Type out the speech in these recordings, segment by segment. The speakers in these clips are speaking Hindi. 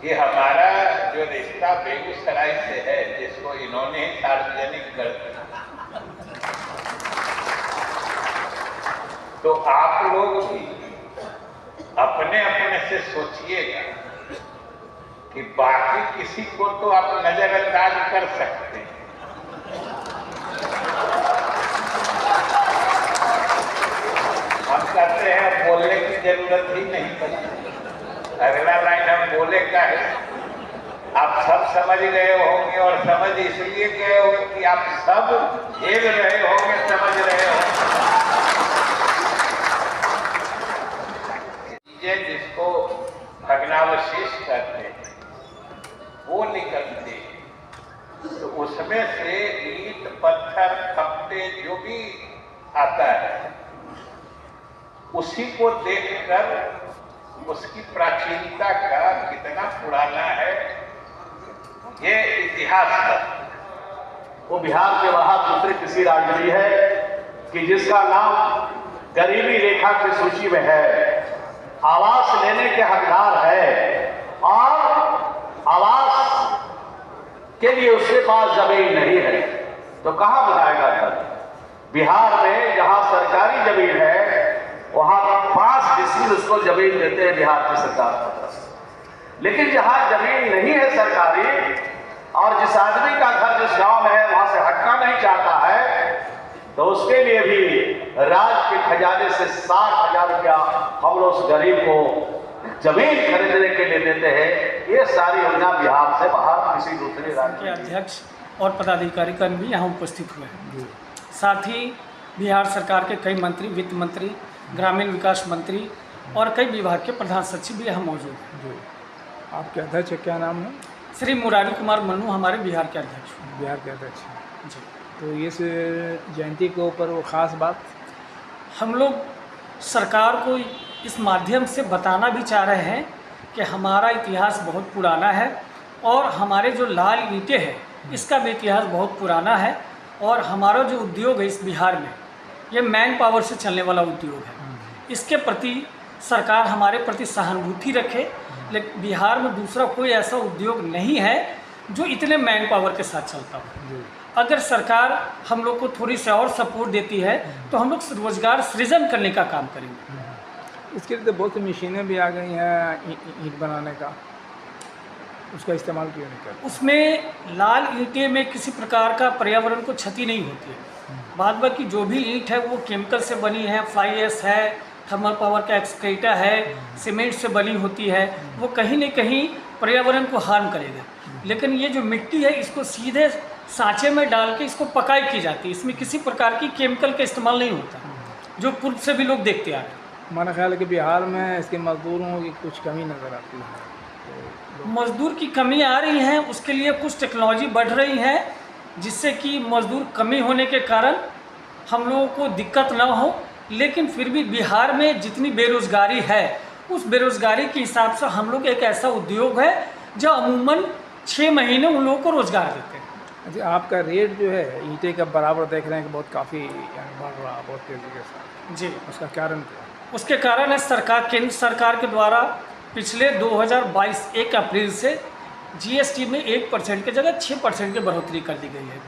कि हमारा जो रिश्ता बेगूसराय से है, जिसको इन्होंने ही सार्वजनिक कर दिया, तो आप लोग भी अपने अपने से सोचिएगा कि बाकी किसी को तो आप नजरअंदाज कर सकते हैं, हम कहते हैं बोलने की जरूरत ही नहीं पड़ती। अगला लाइन हम बोले का है, आप सब समझ गए होंगे, और समझ इसलिए गए होंगे कि आप सब झेल रहे होंगे, समझ रहे होंगे। चीजें जिसको भग्नावशेष कहते हैं वो निकलते हैं, तो उसमें से ईंट पत्थर खपटे जो भी आता है, उसी को देखकर उसकी प्राचीनता का कितना पुराना है ये इतिहास है। वो बिहार के बाहर दूसरे किसी राज्य में है कि जिसका नाम गरीबी रेखा की सूची में है, आवास लेने के हकदार है और आवास के लिए उसके पास जमीन नहीं है, तो कहां बनाएगा घर? बिहार में जहां सरकारी जमीन है वहां 5 डिसमिल उसको जमीन देते हैं बिहार की सरकार को। लेकिन जहां जमीन नहीं है सरकारी, और जिस आदमी का घर जिस गांव में है वहां से हटना नहीं चाहता है, तो उसके लिए भी राज्य के खजाने से 60,000 रुपया हम लोग उस गरीब को जमीन खरीदने के लिए देते हैं। ये सारी योजना बिहार से बाहर किसी दूसरे राज्य के अध्यक्ष और पदाधिकारीगण भी यहाँ उपस्थित हुए हैं। साथ ही बिहार सरकार के कई मंत्री, वित्त मंत्री, ग्रामीण विकास मंत्री और कई विभाग के प्रधान सचिव भी यहाँ मौजूद हैं। आपके अध्यक्ष क्या नाम है? श्री मुरारी कुमार मन्नू हमारे बिहार के अध्यक्ष। बिहार के अध्यक्ष जी। तो इस जयंती के ऊपर वो खास बात हम लोग सरकार को इस माध्यम से बताना भी चाह रहे हैं कि हमारा इतिहास बहुत पुराना है, और हमारे जो लाल ईंटें हैं इसका भी इतिहास बहुत पुराना है, और हमारा जो उद्योग है इस बिहार में ये मैन पावर से चलने वाला उद्योग है। इसके प्रति सरकार हमारे प्रति सहानुभूति रखे, लेकिन बिहार में दूसरा कोई ऐसा उद्योग नहीं है जो इतने मैन पावर के साथ चलता हो। अगर सरकार हम लोग को थोड़ी सी और सपोर्ट देती है तो हम लोग रोजगार सृजन करने का काम करेंगे। इसके लिए तो बहुत सी मशीनें भी आ गई हैं ईंट बनाने का, उसका इस्तेमाल क्यों नहीं करते? उसमें लाल ईंटें में किसी प्रकार का पर्यावरण को क्षति नहीं होती है। बाद बाकी जो भी ईंट है वो केमिकल से बनी है, फ्लाई ऐश है, थर्मल पावर का एक्सक्रीटा है, सीमेंट से बनी होती है, वो कहीं न कहीं पर्यावरण को हार्म करेगा। लेकिन ये जो मिट्टी है इसको सीधे सांचे में डाल के इसको पकाई की जाती है, इसमें किसी प्रकार की केमिकल का इस्तेमाल नहीं होता, जो पूर्व से भी लोग देखते आ रहे हैं। हमारा ख्याल है कि बिहार में इसके मजदूरों की कुछ कमी नज़र आती है। मजदूर की कमी आ रही है, उसके लिए कुछ टेक्नोलॉजी बढ़ रही है, जिससे कि मजदूर कमी होने के कारण हम लोगों को दिक्कत ना हो। लेकिन फिर भी बिहार में जितनी बेरोज़गारी है उस बेरोज़गारी के हिसाब से हम लोग एक ऐसा उद्योग है जो अमूमन 6 महीने उन लोगों को रोज़गार देते हैं। अच्छा, आपका रेट जो है ईंटे का बराबर देख रहे हैं कि बहुत काफ़ी बढ़ रहा बहुत तेज़ी के साथ। जी, उसका कारण क्या? उसके कारण है सरकार, केंद्र सरकार के द्वारा पिछले 2022 1 अप्रैल से जीएसटी में 1% की जगह 6% की बढ़ोतरी कर दी गई है।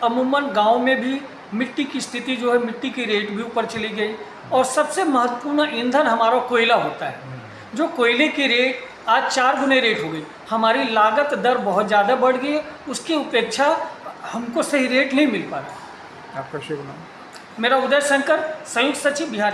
अमूमन गांव में भी मिट्टी की स्थिति जो है, मिट्टी की रेट भी ऊपर चली गई, और सबसे महत्वपूर्ण ईंधन हमारा कोयला होता है। जो कोयले की रेट आज 4 गुने रेट हो गई, हमारी लागत दर बहुत ज़्यादा बढ़ गई है, उसकी उपेक्षा हमको सही रेट नहीं मिल पा रहा। आपका शुभ नाम? मेरा उदय शंकर, संयुक्त सचिव बिहार।